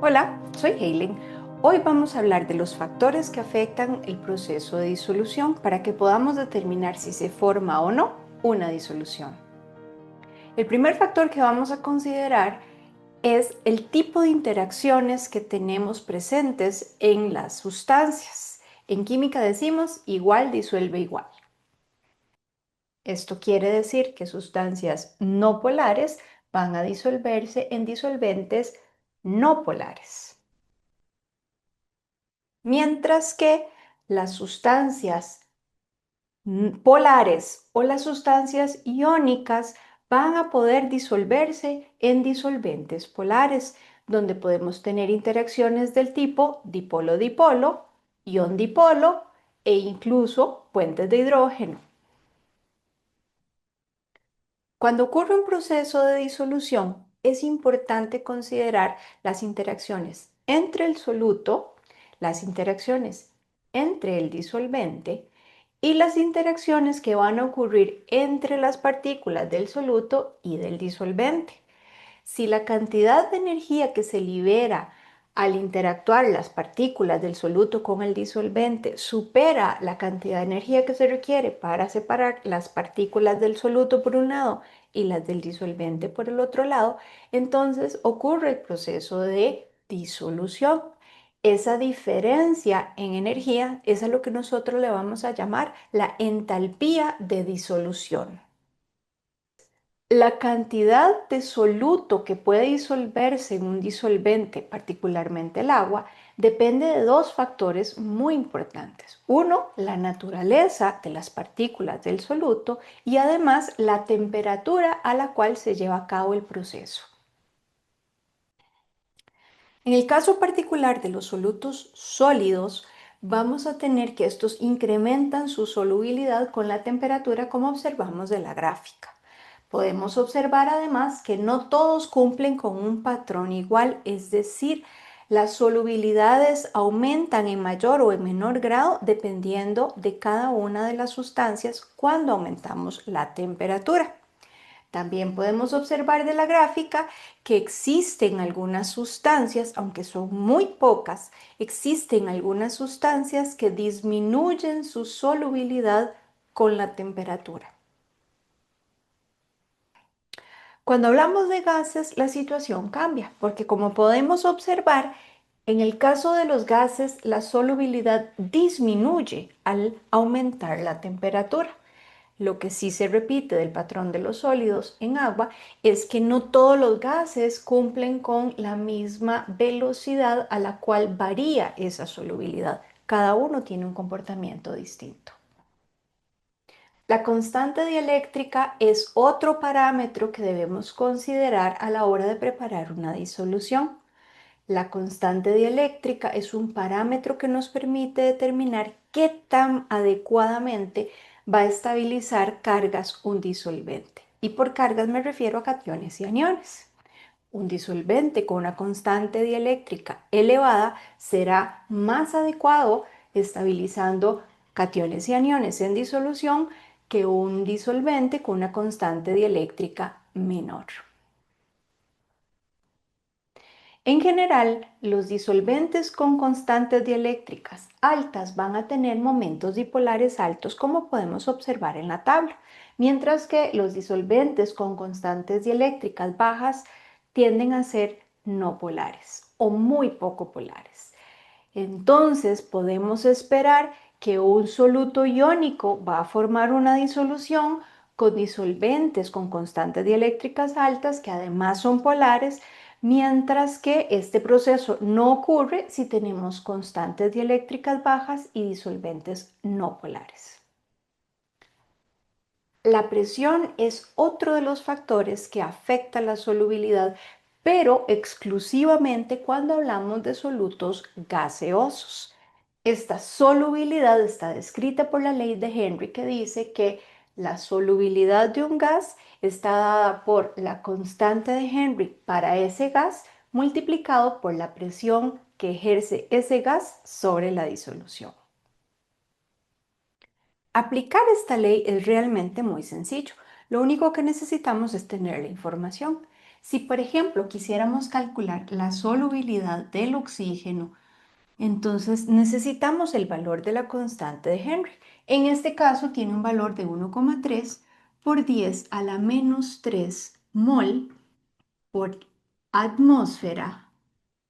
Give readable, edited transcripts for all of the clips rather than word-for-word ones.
Hola, soy Helen. Hoy vamos a hablar de los factores que afectan el proceso de disolución para que podamos determinar si se forma o no una disolución. El primer factor que vamos a considerar es el tipo de interacciones que tenemos presentes en las sustancias. En química decimos igual disuelve igual. Esto quiere decir que sustancias no polares van a disolverse en disolventes no polares. Mientras que las sustancias polares o las sustancias iónicas van a poder disolverse en disolventes polares, donde podemos tener interacciones del tipo dipolo-dipolo, ión-dipolo e incluso puentes de hidrógeno. Cuando ocurre un proceso de disolución, es importante considerar las interacciones entre el soluto, las interacciones entre el disolvente y las interacciones que van a ocurrir entre las partículas del soluto y del disolvente. Si la cantidad de energía que se libera al interactuar las partículas del soluto con el disolvente supera la cantidad de energía que se requiere para separar las partículas del soluto por un lado y las del disolvente por el otro lado, entonces ocurre el proceso de disolución. Esa diferencia en energía es a lo que nosotros le vamos a llamar la entalpía de disolución. La cantidad de soluto que puede disolverse en un disolvente, particularmente el agua, depende de dos factores muy importantes. Uno, la naturaleza de las partículas del soluto y además la temperatura a la cual se lleva a cabo el proceso. En el caso particular de los solutos sólidos, vamos a tener que estos incrementan su solubilidad con la temperatura como observamos de la gráfica. Podemos observar además que no todos cumplen con un patrón igual, es decir, las solubilidades aumentan en mayor o en menor grado dependiendo de cada una de las sustancias cuando aumentamos la temperatura. También podemos observar de la gráfica que existen algunas sustancias, aunque son muy pocas, existen algunas sustancias que disminuyen su solubilidad con la temperatura. Cuando hablamos de gases, la situación cambia, porque como podemos observar, en el caso de los gases, la solubilidad disminuye al aumentar la temperatura. Lo que sí se repite del patrón de los sólidos en agua es que no todos los gases cumplen con la misma velocidad a la cual varía esa solubilidad. Cada uno tiene un comportamiento distinto. La constante dieléctrica es otro parámetro que debemos considerar a la hora de preparar una disolución. La constante dieléctrica es un parámetro que nos permite determinar qué tan adecuadamente va a estabilizar cargas un disolvente. Y por cargas me refiero a cationes y aniones. Un disolvente con una constante dieléctrica elevada será más adecuado estabilizando cationes y aniones en disolución que un disolvente con una constante dieléctrica menor. En general, los disolventes con constantes dieléctricas altas van a tener momentos dipolares altos, como podemos observar en la tabla, mientras que los disolventes con constantes dieléctricas bajas tienden a ser no polares o muy poco polares. Entonces, podemos esperar que un soluto iónico va a formar una disolución con disolventes con constantes dieléctricas altas que además son polares, mientras que este proceso no ocurre si tenemos constantes dieléctricas bajas y disolventes no polares. La presión es otro de los factores que afecta la solubilidad, pero exclusivamente cuando hablamos de solutos gaseosos. Esta solubilidad está descrita por la ley de Henry, que dice que la solubilidad de un gas está dada por la constante de Henry para ese gas multiplicado por la presión que ejerce ese gas sobre la disolución. Aplicar esta ley es realmente muy sencillo. Lo único que necesitamos es tener la información. Si, por ejemplo, quisiéramos calcular la solubilidad del oxígeno, entonces necesitamos el valor de la constante de Henry. En este caso tiene un valor de 1,3 por 10 a la menos 3 mol por atmósfera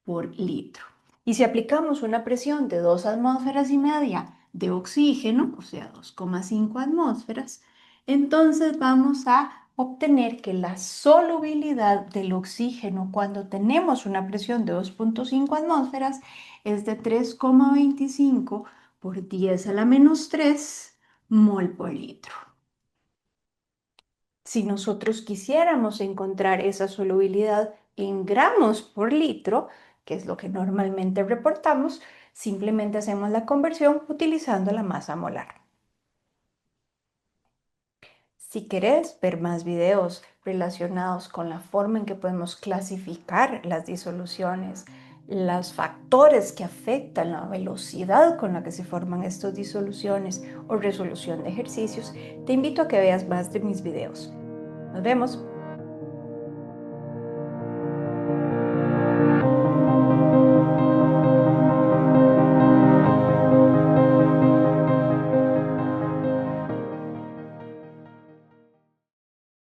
por litro. Y si aplicamos una presión de 2 atmósferas y media de oxígeno, o sea, 2,5 atmósferas, entonces vamos a obtener que la solubilidad del oxígeno cuando tenemos una presión de 2,5 atmósferas es de 3,25 por 10 a la menos 3 mol por litro. Si nosotros quisiéramos encontrar esa solubilidad en gramos por litro, que es lo que normalmente reportamos, simplemente hacemos la conversión utilizando la masa molar. Si querés ver más videos relacionados con la forma en que podemos clasificar las disoluciones, los factores que afectan la velocidad con la que se forman estas disoluciones o resolución de ejercicios, te invito a que veas más de mis videos. Nos vemos.